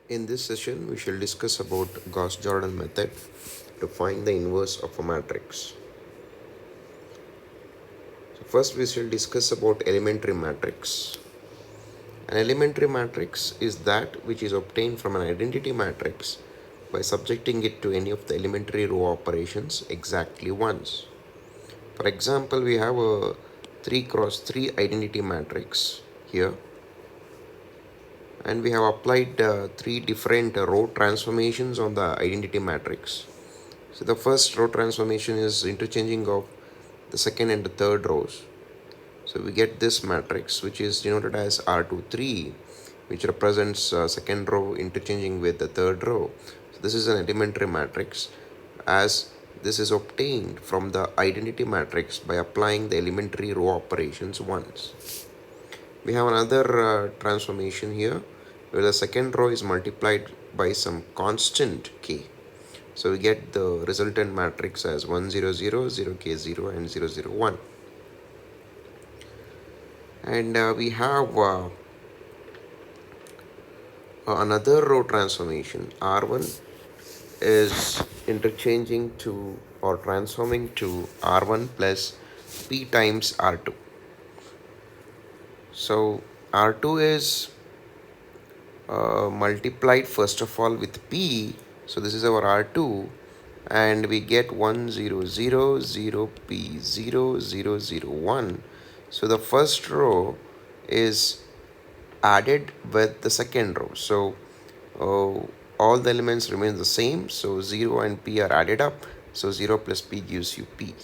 In this session, we shall discuss about Gauss Jordan method to find the inverse of a matrix. So first, we shall discuss about elementary matrix. An elementary matrix is that which is obtained from an identity matrix by subjecting it to any of the elementary row operations exactly once. For example, we have a 3 cross 3 identity matrix here, and we have applied three different row transformations on the identity matrix. So the first row transformation is interchanging of the second and the third rows. So we get this matrix which is denoted as R23, which represents second row interchanging with the third row. So this is an elementary matrix, as this is obtained from the identity matrix by applying the elementary row operations once. We have another transformation here where the second row is multiplied by some constant k. So we get the resultant matrix as 1 0 0 0 k 0 and 0 0 1. And we have another row transformation. R1 is interchanging to or transforming to R1 plus P times R2. So R2 is multiplied first of all with P. So this is our R2, and we get 1 0 0 0 P 0 0 0 1. So the first row is added with the second row. So all the elements remain the same. So 0 and P are added up. So 0 plus P gives you P.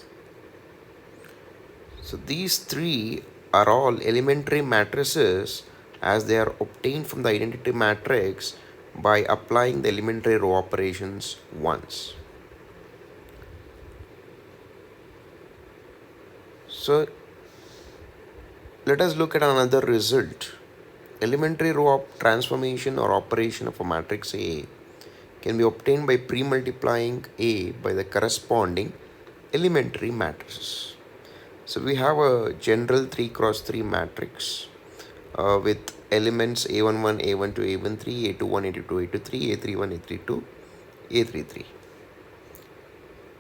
So these three are all elementary matrices, as they are obtained from the identity matrix by applying the elementary row operations once. So let us look at another result. Elementary row transformation or operation of a matrix A can be obtained by pre-multiplying A by the corresponding elementary matrices. So we have a general 3 cross 3 matrix with elements A11, A12, A13, A21, A22, A23, A31, A32, A33.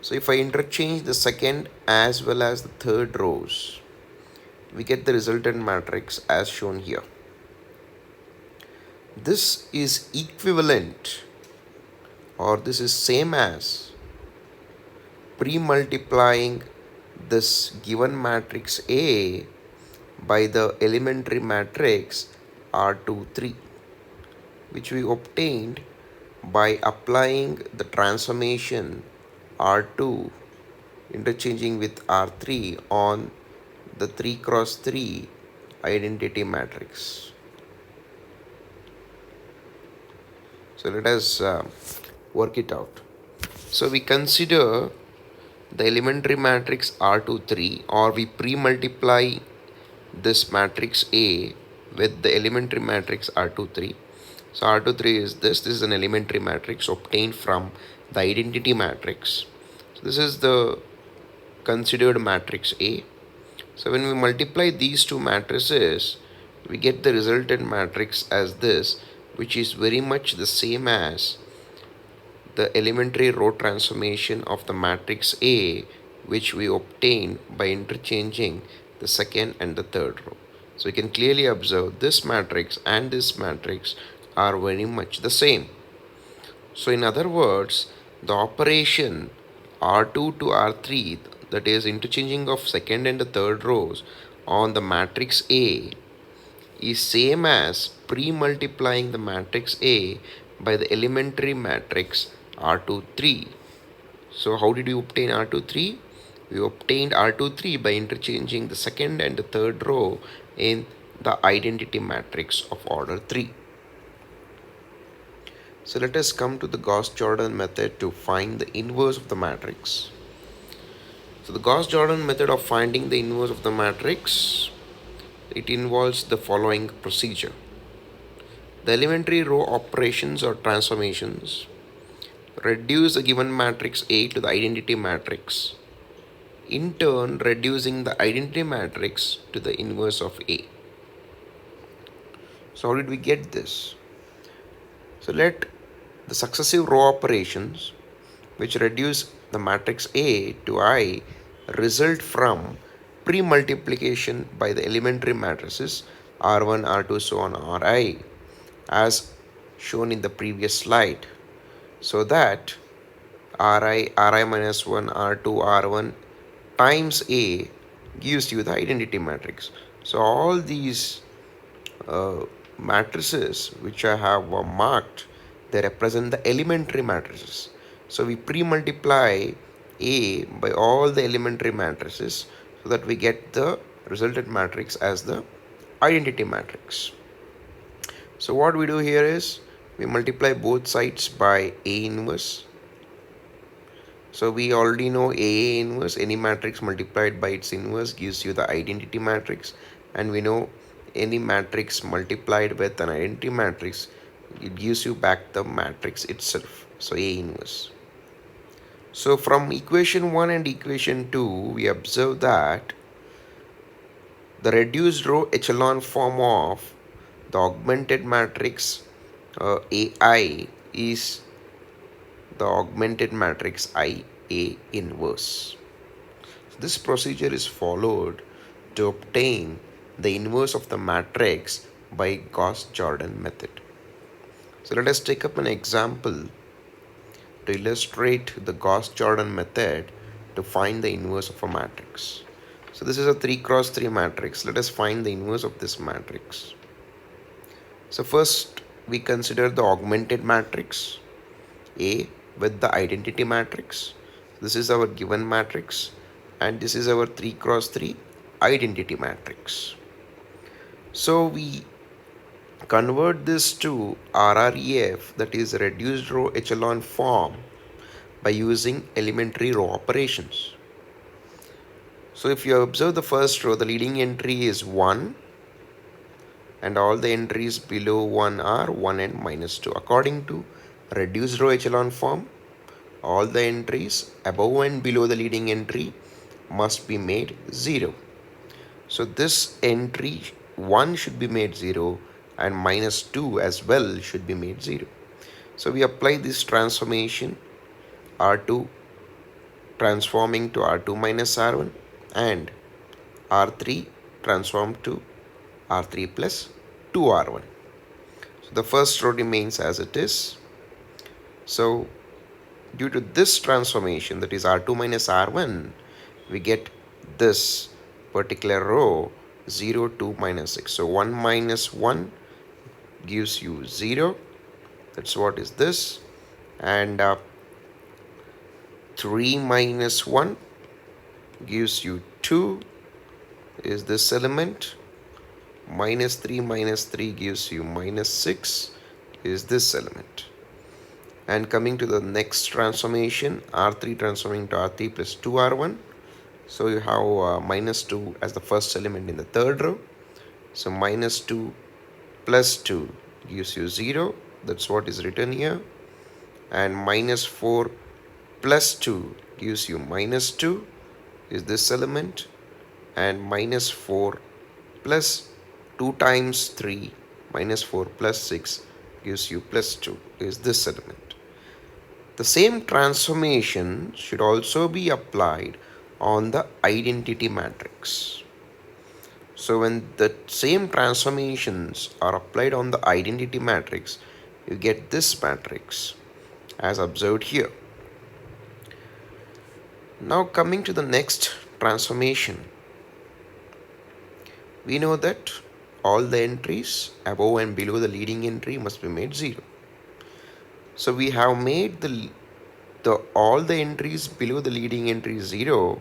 So if I interchange the second as well as the third rows, we get the resultant matrix as shown here. This is equivalent, or this is same as pre-multiplying this given matrix A by the elementary matrix R23, which we obtained by applying the transformation R2 interchanging with R3 on the 3 cross 3 identity matrix. So let us work it out. So we consider the elementary matrix R23, or we pre-multiply this matrix A with the elementary matrix R23. So R23 is this is an elementary matrix obtained from the identity matrix. So this is the considered matrix A. So when we multiply these two matrices, we get the resultant matrix as this, which is very much the same as the elementary row transformation of the matrix A, which we obtained by interchanging the second and the third row. So you can clearly observe this matrix and this matrix are very much the same. So in other words, the operation R2 to R3, that is interchanging of second and the third rows on the matrix A, is same as pre-multiplying the matrix A by the elementary matrix R23. So how did you obtain R23? We obtained R23 by interchanging the second and the third row in the identity matrix of order 3. So let us come to the Gauss Jordan method to find the inverse of the matrix. So the Gauss Jordan method of finding the inverse of the matrix, it involves the following procedure. The elementary row operations or transformations reduce the given matrix A to the identity matrix, in turn reducing the identity matrix to the inverse of A. So how did we get this? So let the successive row operations which reduce the matrix A to I result from pre-multiplication by the elementary matrices R1, R2, so on Ri as shown in the previous slide, so that Ri minus 1, R2, R1 times A gives you the identity matrix. So all these uh, matrices which I have marked, they represent the elementary matrices. So we pre-multiply A by all the elementary matrices so that we get the resultant matrix as the identity matrix. So what we do here is we multiply both sides by A inverse. So we already know A inverse, any matrix multiplied by its inverse gives you the identity matrix, and we know any matrix multiplied with an identity matrix, it gives you back the matrix itself. So A inverse. So from equation 1 and equation 2, we observe that the reduced row echelon form of the augmented matrix AI is the augmented matrix IA inverse. This procedure is followed to obtain the inverse of the matrix by Gauss Jordan method. So let us take up an example to illustrate the Gauss Jordan method to find the inverse of a matrix. So this is a 3 cross 3 matrix. Let us find the inverse of this matrix. So first we consider the augmented matrix A with the identity matrix. This is our given matrix, and this is our 3 cross 3 identity matrix. So we convert this to RREF, that is reduced row echelon form, by using elementary row operations. So if you observe the first row, the leading entry is 1 and all the entries below 1 are 1 and minus 2. According to reduced row echelon form, all the entries above and below the leading entry must be made 0. So this entry 1 should be made 0 and minus 2 as well should be made 0. So we apply this transformation R2 transforming to R2 minus R1 and R3 transform to R3 plus 2R1. So the first row remains as it is. So due to this transformation, that is R2 minus R1, we get this particular row 0, 2, minus 6. So 1 minus 1 gives you 0. That's what is this. And 3 minus 1 gives you 2 is this element. Minus 3 gives you minus 6 is this element. And coming to the next transformation, R3 transforming to R3 plus 2R1. So you have minus 2 as the first element in the third row. So minus 2 plus 2 gives you 0. That's what is written here. And minus 4 plus 2 gives you minus 2 is this element. And minus 4 plus 2 times 3 minus 4 plus 6 gives you plus 2 is this element. The same transformation should also be applied on the identity matrix. So when the same transformations are applied on the identity matrix, you get this matrix as observed here. Now coming to the next transformation, we know that all the entries above and below the leading entry must be made 0. So we have made all the entries below the leading entry 0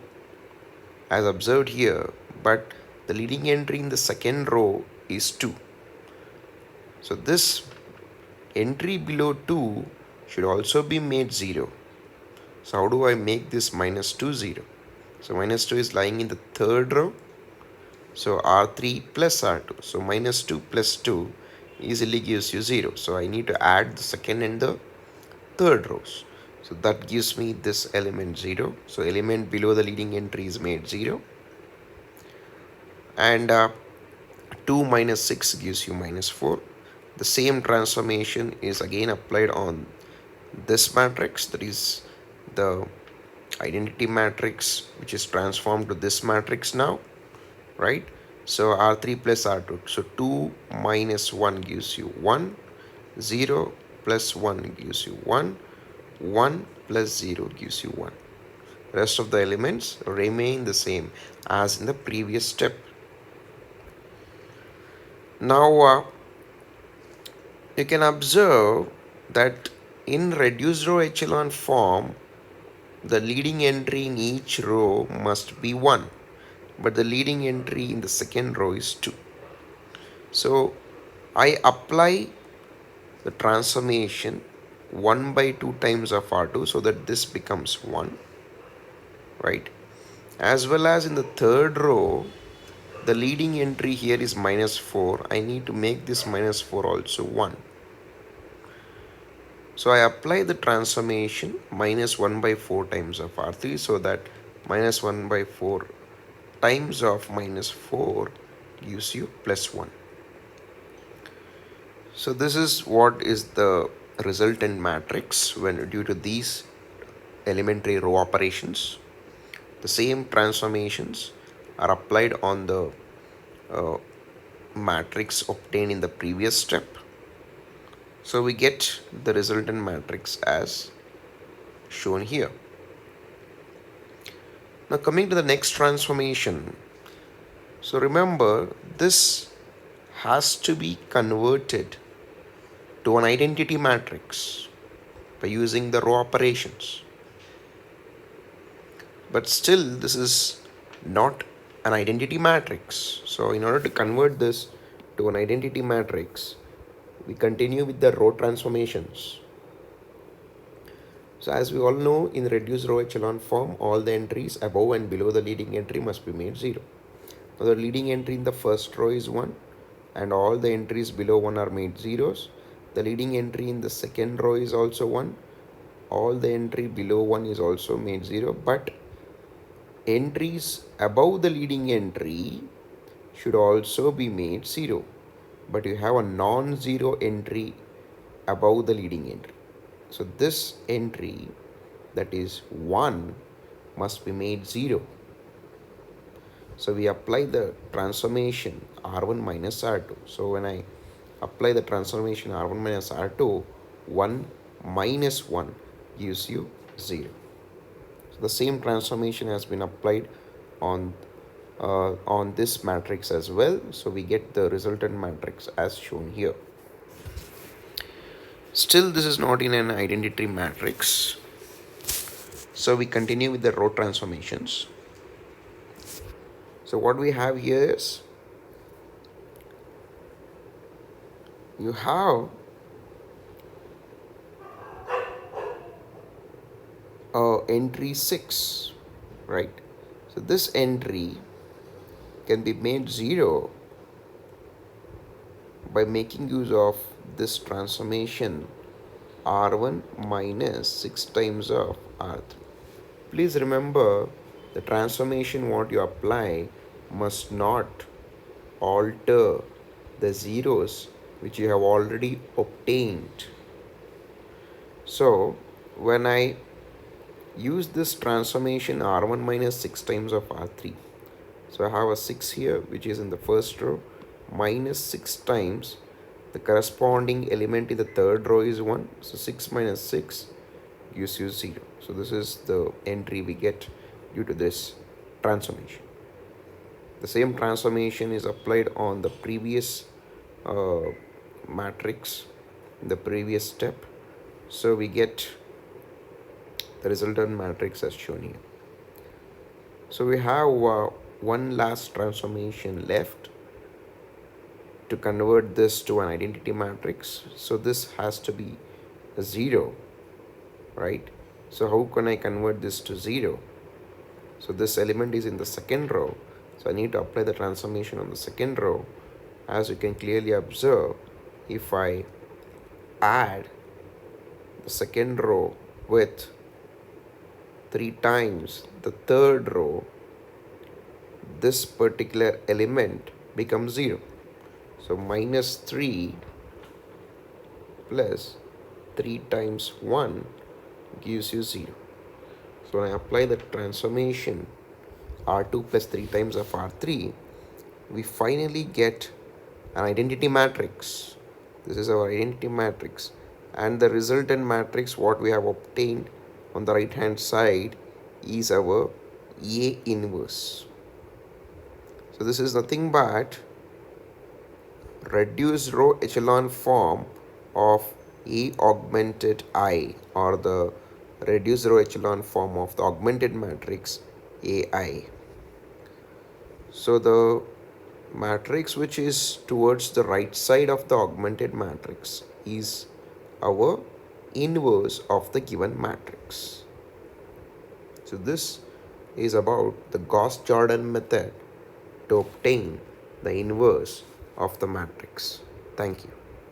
as observed here, but the leading entry in the second row is 2. So this entry below 2 should also be made 0. So how do I make this minus 2 0? So minus 2 is lying in the third row. So R3 plus R2. So minus 2 plus 2 easily gives you 0. So I need to add the second and the third rows. So that gives me this element 0. So element below the leading entry is made 0. And 2 minus 6 gives you minus 4. The same transformation is again applied on this matrix, that is the identity matrix, which is transformed to this matrix now, right? So R3 plus R2. So 2 minus 1 gives you 1, 0 plus 1 gives you 1, 1 plus 0 gives you 1. Rest of the elements remain the same as in the previous step. Now you can observe that in reduced row echelon form, the leading entry in each row must be 1, but the leading entry in the second row is 2. So I apply the transformation 1 by 2 times of R2 so that this becomes 1, right? As well as in the third row, the leading entry here is minus 4. I need to make this minus 4 also 1. So I apply the transformation minus 1 by 4 times of R3 so that minus 1 by 4 times of minus 4 gives you plus 1. So this is what is the resultant matrix when due to these elementary row operations. The same transformations are applied on the uh, matrix obtained in the previous step. So we get the resultant matrix as shown here. Now coming to the next transformation. So remember, this has to be converted to an identity matrix by using the row operations. But still this is not an identity matrix. So in order to convert this to an identity matrix, we continue with the row transformations. So as we all know, in reduced row echelon form, all the entries above and below the leading entry must be made 0. Now the leading entry in the first row is 1 and all the entries below 1 are made zeros. The leading entry in the second row is also 1. All the entry below 1 is also made 0, but entries above the leading entry should also be made 0. But you have a non-zero entry above the leading entry. So this entry, that is 1, must be made 0. So we apply the transformation R1 minus R2. So when I apply the transformation R1 minus R2, 1 minus 1 gives you 0. So the same transformation has been applied on this matrix as well. So we get the resultant matrix as shown here. Still this is not in an identity matrix. So we continue with the row transformations. So what we have here is, you have entry 6, right? So this entry can be made 0 by making use of this transformation R1 minus 6 times of R3. Please remember, the transformation what you apply must not alter the zeros which you have already obtained. So when I use this transformation R1 minus 6 times of R3, so I have a 6 here which is in the first row, minus 6 times the corresponding element in the third row is 1. So 6 minus 6 gives you 0. So this is the entry we get due to this transformation. The same transformation is applied on the previous matrix in the previous step. So we get the resultant matrix as shown here. So we have one last transformation left to convert this to an identity matrix. So this has to be a 0, right? So how can I convert this to 0? So this element is in the second row. So I need to apply the transformation on the second row. As you can clearly observe, if I add the second row with 3 times the third row, this particular element becomes 0. So minus 3 plus 3 times 1 gives you 0. So when I apply the transformation R2 plus 3 times of R3, we finally get an identity matrix. This is our identity matrix, and the resultant matrix what we have obtained on the right hand side is our A inverse. So this is nothing but reduced row echelon form of A augmented I, or the reduced row echelon form of the augmented matrix AI. So the matrix which is towards the right side of the augmented matrix is our inverse of the given matrix. So this is about the Gauss Jordan method to obtain the inverse of the matrix. Thank you.